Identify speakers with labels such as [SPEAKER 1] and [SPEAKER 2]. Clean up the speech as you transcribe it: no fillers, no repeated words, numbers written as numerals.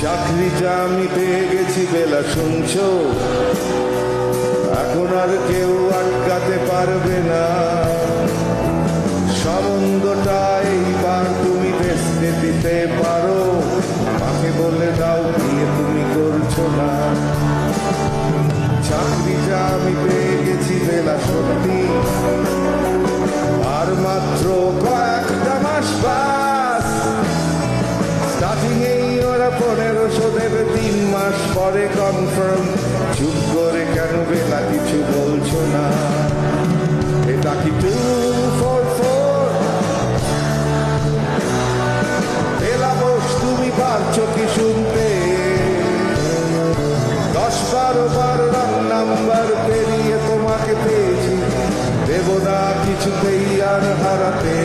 [SPEAKER 1] চাকরিটা আমি পেয়ে গেছি বেলা, শুনছো? এখন আর কেউ আটকাতে পারবে না। সম্বন্ধটা এইবার তুমি বেচতে দিতে পারো, মাকে বলে দাও বিয়ে তুমি করছো না। চাকরিটা আমি পেয়ে গেছি বেলা, সত্যি আর মাত্র কয়েকটা মাস বাস। স্টার্টিং এই ওরা 1500 দেবে, 3 মাস পরে কনফার্ম। চুপ করে কেন বেলা কিছু বলছো না? এটা কি 244? বেলা বোস, তুমি পারছো কি শুনতে? 10-12 বার রং নাম্বার পেরিয়ে তোমাকে পেয়েছি, দেব না কিছুতেই আর হারাতে।